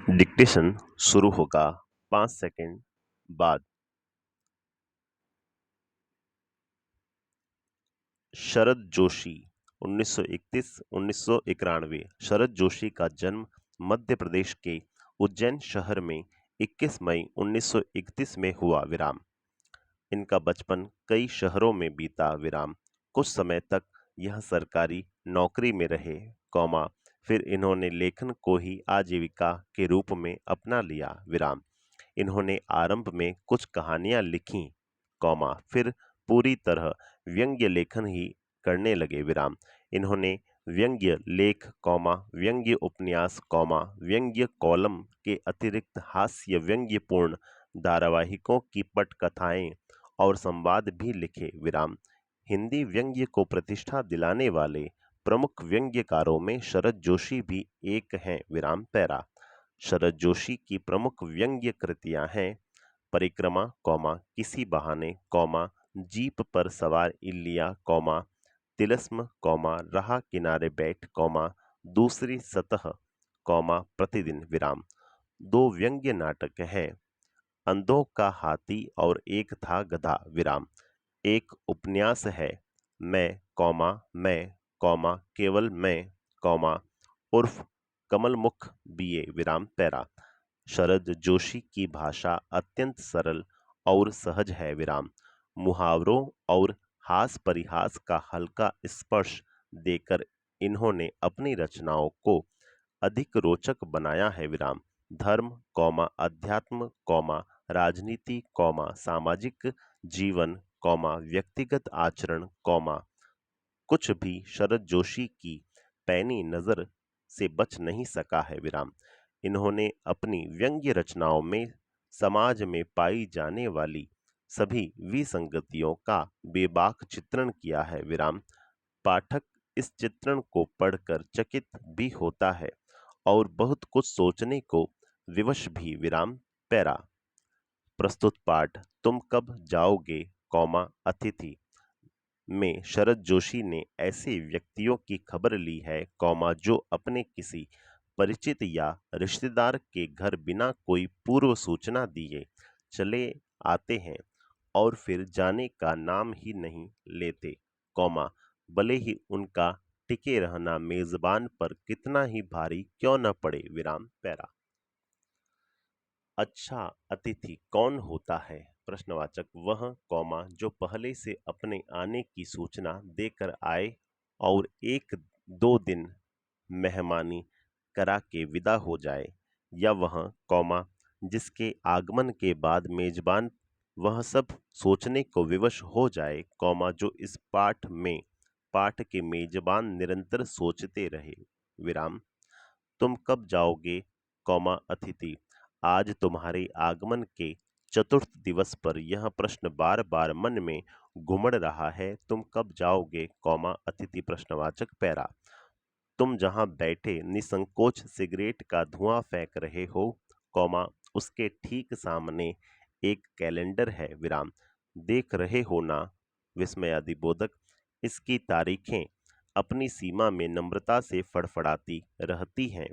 Dictation शुरू होगा 5 second बाद। शरद जोशी 1931-1991। शरद जोशी का जन्म मध्य प्रदेश के उज्जैन शहर में 21 मई 1931 में हुआ। इनका बचपन कई शहरों में बीता। कुछ समय तक यह सरकारी नौकरी में रहे, फिर इन्होंने लेखन को ही आजीविका के रूप में अपना लिया। इन्होंने आरंभ में कुछ कहानियां लिखीं, फिर पूरी तरह व्यंग्य लेखन ही करने लगे। इन्होंने व्यंग्य लेख, व्यंग्य उपन्यास, व्यंग्य कॉलम के अतिरिक्त हास्य व्यंग्यपूर्ण धारावाहिकों की पटकथाएं और संवाद भी लिखे। हिंदी व्यंग्य को प्रतिष्ठा दिलाने वाले प्रमुख व्यंग्यकारों में शरद जोशी भी एक हैं। शरद जोशी की प्रमुख व्यंग्य कृतियां हैं परिक्रमा, किसी बहाने, जीप पर सवार इल्लिया, तिलस्म, राह किनारे बैठ, दूसरी सतह, प्रतिदिन। दो व्यंग्य नाटक हैं अंधों का हाथी और एक था गधा। एक उपन्यास है मैं, केवल मैं, उर्फ कमलमुख बीए। शरद जोशी की भाषा अत्यंत सरल और सहज है। मुहावरों और हास परिहास का हल्का स्पर्श देकर इन्होंने अपनी रचनाओं को अधिक रोचक बनाया है। धर्म, अध्यात्म, राजनीति, सामाजिक जीवन, व्यक्तिगत आचरण, कुछ भी शरद जोशी की पैनी नजर से बच नहीं सका है। इन्होंने अपनी व्यंग्य रचनाओं में समाज में पाई जाने वाली सभी विसंगतियों का बेबाक चित्रण किया है। पाठक इस चित्रण को पढ़कर चकित भी होता है और बहुत कुछ सोचने को विवश भी। प्रस्तुत पाठ तुम कब जाओगे, अतिथि में शरद जोशी ने ऐसे व्यक्तियों की खबर ली है, जो अपने किसी परिचित या रिश्तेदार के घर बिना कोई पूर्व सूचना दिए चले आते हैं और फिर जाने का नाम ही नहीं लेते, भले ही उनका टिके रहना मेजबान पर कितना ही भारी क्यों न पड़े। अच्छा अतिथि कौन होता है? प्रश्नवाचक वह, जो पहले से अपने आने की सूचना देकर आए और 1-2 दिन मेहमानी करा के विदा हो जाए, या वह, जिसके आगमन के बाद मेजबान वह सब सोचने को विवश हो जाए, जो इस पाठ के मेजबान निरंतर सोचते रहे। तुम कब जाओगे, अतिथि। आज तुम्हारे आगमन के चतुर्थ दिवस पर यह प्रश्न बार बार मन में घुमड़ रहा है। तुम कब जाओगे, अतिथि। प्रश्नवाचक तुम जहां बैठे निसंकोच सिगरेट का धुआं फेंक रहे हो, उसके ठीक सामने एक कैलेंडर है। देख रहे हो ना, विस्मयादिबोधक। इसकी तारीखें अपनी सीमा में नम्रता से फड़फड़ाती रहती हैं।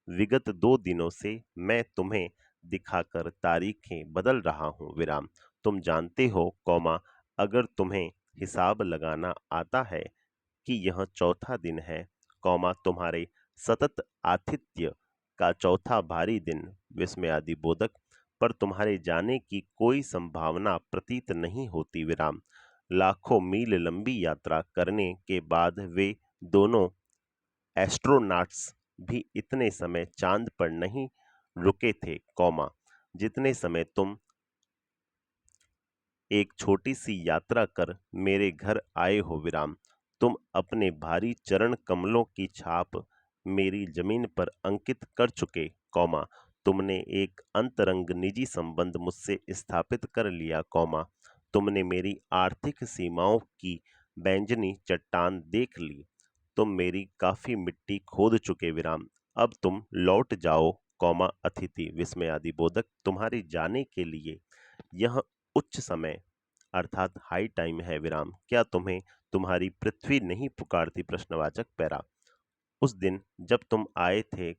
विगत 2 दिनों से मैं तुम्हें दिखाकर तारीखें बदल रहा हूँ। तुम जानते हो, अगर तुम्हें हिसाब लगाना आता है कि यह चौथा दिन है, तुम्हारे सतत आतिथ्य का चौथा भारी दिन, विस्मयादिबोधक। पर तुम्हारे जाने की कोई संभावना प्रतीत नहीं होती। लाखों मील लंबी यात्रा करने के बाद वे दोनों एस्ट्रोनॉट्स भी इतने समय चांद पर नहीं रुके थे, जितने समय तुम एक छोटी सी यात्रा कर मेरे घर आए हो। तुम अपने भारी चरण कमलों की छाप मेरी जमीन पर अंकित कर चुके, तुमने एक अंतरंग निजी संबंध मुझसे स्थापित कर लिया, तुमने मेरी आर्थिक सीमाओं की बैंजनी चट्टान देख ली, तुम मेरी काफी मिट्टी खोद चुके। अब तुम लौट जाओ, अतिथि। विस्मयादिबोधक तुम्हारे जाने के लिए यह उच्च समय अर्थात हाई टाइम है। क्या तुम्हें तुम्हारी पृथ्वी नहीं पुकारती? प्रश्नवाचक उस दिन जब तुम आए थे,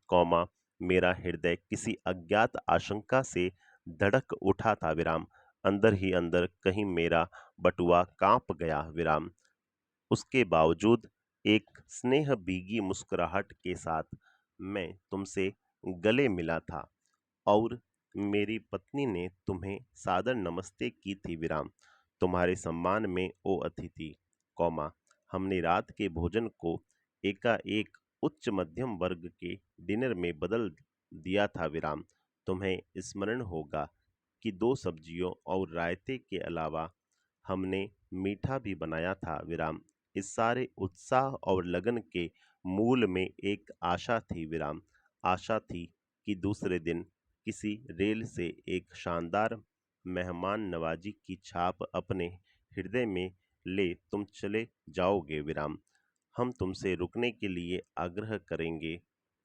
मेरा हृदय किसी अज्ञात आशंका से धड़क उठा था विराम। अंदर ही अंदर कहीं मेरा बटुआ कांप गया विराम। उसके बावजूद एक स्नेह भीगी मुस्कुराहट के साथ मैं तुमसे गले मिला था और मेरी पत्नी ने तुम्हें सादर नमस्ते की थी विराम। तुम्हारे सम्मान में ओ अतिथि, कौमा, हमने रात के भोजन को एकाएक उच्च मध्यम वर्ग के डिनर में बदल दिया था विराम। तुम्हें स्मरण होगा कि दो सब्जियों और रायते के अलावा हमने मीठा भी बनाया था विराम। इस सारे उत्साह और लगन के मूल में एक आशा थी विराम। आशा थी कि दूसरे दिन किसी रेल से एक शानदार मेहमान नवाजी की छाप अपने हृदय में ले तुम चले जाओगे विराम। हम तुमसे रुकने के लिए आग्रह करेंगे,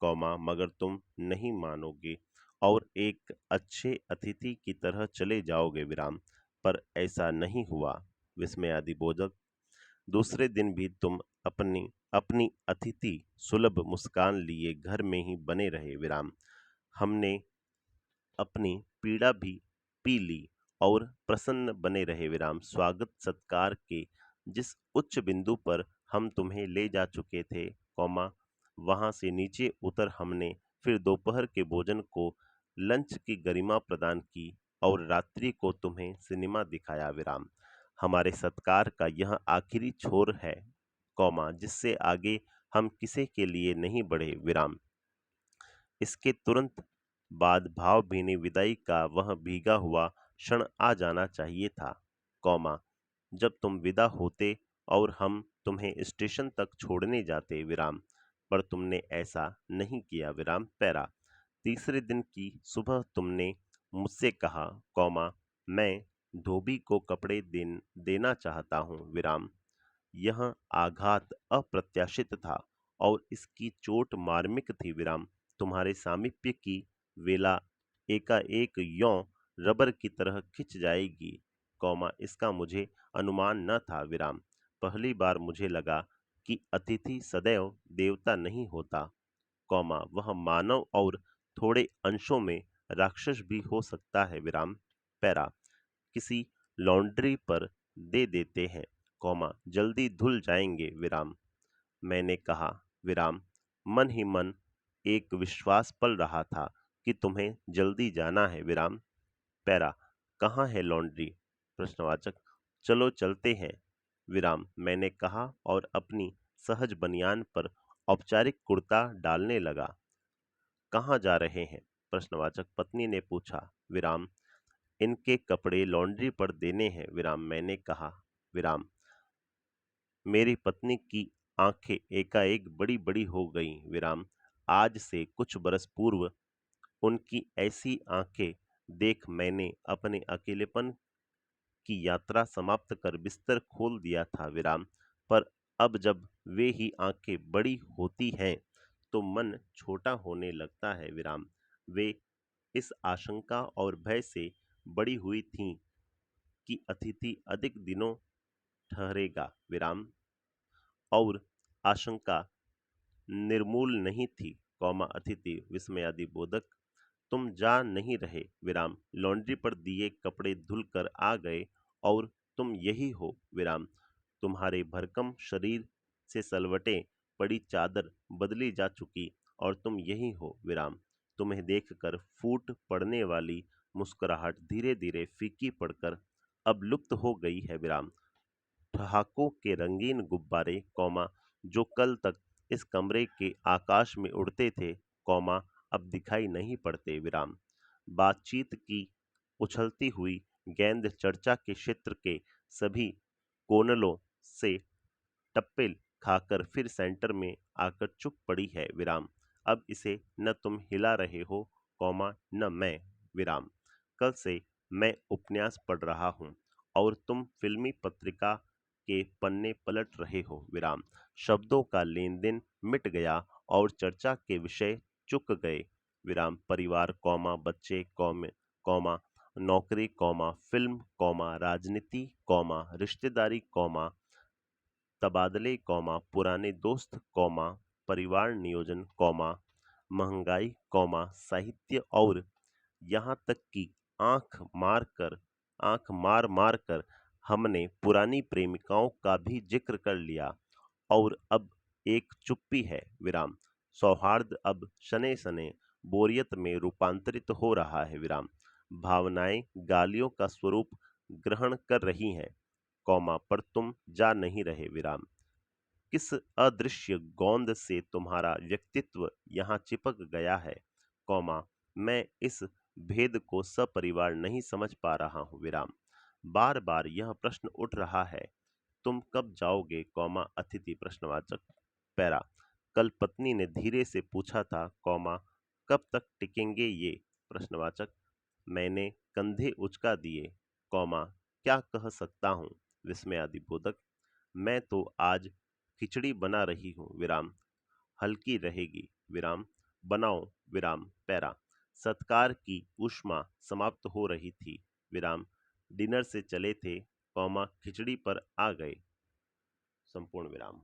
कौमा, मगर तुम नहीं मानोगे और एक अच्छे अतिथि की तरह चले जाओगे विराम। पर ऐसा नहीं हुआ विस्मयादिबोधक। दूसरे दिन भी तुम अपनी अपनी अतिथि सुलभ मुस्कान लिए घर में ही बने रहे विराम। हमने अपनी पीड़ा भी पी ली और प्रसन्न बने रहे विराम। स्वागत सत्कार के जिस उच्च बिंदु पर हम तुम्हें ले जा चुके थे, कौमा, वहां से नीचे उतर हमने फिर दोपहर के भोजन को लंच की गरिमा प्रदान की और रात्रि को तुम्हें सिनेमा दिखाया विराम। हमारे सत्कार का यह आखिरी छोर है, कौमा, जिससे आगे हम किसी के लिए नहीं बढ़े विराम। इसके तुरंत बाद भावभीनी विदाई का वह भीगा हुआ क्षण आ जाना चाहिए था, कौमा, जब तुम विदा होते और हम तुम्हें स्टेशन तक छोड़ने जाते विराम। पर तुमने ऐसा नहीं किया विराम। पैरा। तीसरे दिन की सुबह तुमने मुझसे कहा, कौमा, मैं धोबी को कपड़े देना चाहता हूँ विराम। यह आघात अप्रत्याशित था और इसकी चोट मार्मिक थी विराम। तुम्हारे सामीप्य की वेला एकाएक यों रबर की तरह खिंच जाएगी, कौमा, इसका मुझे अनुमान न था विराम। पहली बार मुझे लगा कि अतिथि सदैव देवता नहीं होता, कौमा, वह मानव और थोड़े अंशों में राक्षस भी हो सकता है विराम। पैरा। किसी लॉन्ड्री पर दे देते हैं, कौमा, जल्दी धुल जाएंगे विराम। मैंने कहा विराम। मन ही मन एक विश्वास पल रहा था कि तुम्हें जल्दी जाना है विराम। पैरा। कहाँ है लॉन्ड्री? प्रश्नवाचक। चलो चलते हैं विराम, मैंने कहा और अपनी सहज बनियान पर औपचारिक कुर्ता डालने लगा। कहाँ जा रहे हैं? प्रश्नवाचक। पत्नी ने पूछा विराम। इनके कपड़े लॉन्ड्री पर देने हैं विराम, मैंने कहा विराम। मेरी पत्नी की आंखें एकाएक बड़ी बड़ी हो गईं विराम। आज से कुछ बरस पूर्व उनकी ऐसी आंखें देख मैंने अपने अकेलेपन की यात्रा समाप्त कर बिस्तर खोल दिया था विराम। पर अब जब वे ही आंखें बड़ी होती हैं तो मन छोटा होने लगता है विराम। वे इस आशंका और भय से बड़ी हुई थीं कि अतिथि अधिक दिनों ठहरेगा विराम, और आशंका निर्मूल नहीं थी, कौमा, अतिथि विस्मयादि बोधक। तुम जा नहीं रहे विराम। लॉन्ड्री पर दिए कपड़े धुलकर आ गए और तुम यही हो विराम। तुम्हारे भरकम शरीर से सलवटें पड़ी चादर बदली जा चुकी और तुम यही हो विराम। तुम्हें देखकर फूट पड़ने वाली मुस्कुराहट धीरे धीरे फीकी पड़कर अब लुप्त हो गई है विराम। ठहाकों के रंगीन गुब्बारे, कौमा, जो कल तक इस कमरे के आकाश में उड़ते थे, कौमा, अब दिखाई नहीं पड़ते विराम। बातचीत की उछलती हुई गेंद चर्चा के क्षेत्र के सभी कोनलों से टप्पे खाकर फिर सेंटर में आकर चुप पड़ी है विराम। अब इसे न तुम हिला रहे हो, कौमा, न मैं विराम। कल से मैं उपन्यास पढ़ रहा हूँ और तुम फिल्मी पत्रिका के पन्ने पलट रहे हो विराम। शब्दों का लेन देन मिट गया और चर्चा के विषय चुक गए विराम। परिवार, कौमा, बच्चे, कौमा, नौकरी, कौमा, फिल्म, कौमा, राजनीति, कौमा, रिश्तेदारी, कौमा, तबादले, कौमा, पुराने दोस्त, कौमा, परिवार नियोजन, कौमा, महंगाई, साहित्य और यहाँ तक कि आंख मार मार कर हमने पुरानी प्रेमिकाओं का भी जिक्र कर लिया। और अब एक चुप्पी है, विराम। सौहार्द अब शनै शनै बोरियत में रूपांतरित हो रहा है, विराम। भावनाएं गालियों का स्वरूप ग्रहण कर रही हैं, पर तुम जा नहीं रहे, विराम। किस अदृश्य गोंद से तुम्हारा व्यक्तित्व यहाँ चिपक गया है, मैं इस भेद को सपरिवार नहीं समझ पा रहा हूँ, विराम। बार बार यह प्रश्न उठ रहा है, तुम कब जाओगे, अतिथि प्रश्नवाचक। पैरा। कल पत्नी ने धीरे से पूछा था, कब तक टिकेंगे ये, प्रश्नवाचक। मैंने कंधे उचका दिए, क्या कह सकता हूँ, विस्मयादिबोधक। मैं तो आज खिचड़ी बना रही हूँ, विराम। हल्की रहेगी, विराम। बनाओ, विराम। पैरा। सत्कार की ऊष्मा समाप्त हो रही थी, विराम। डिनर से चले थे, खिचड़ी पर आ गए, संपूर्ण विराम।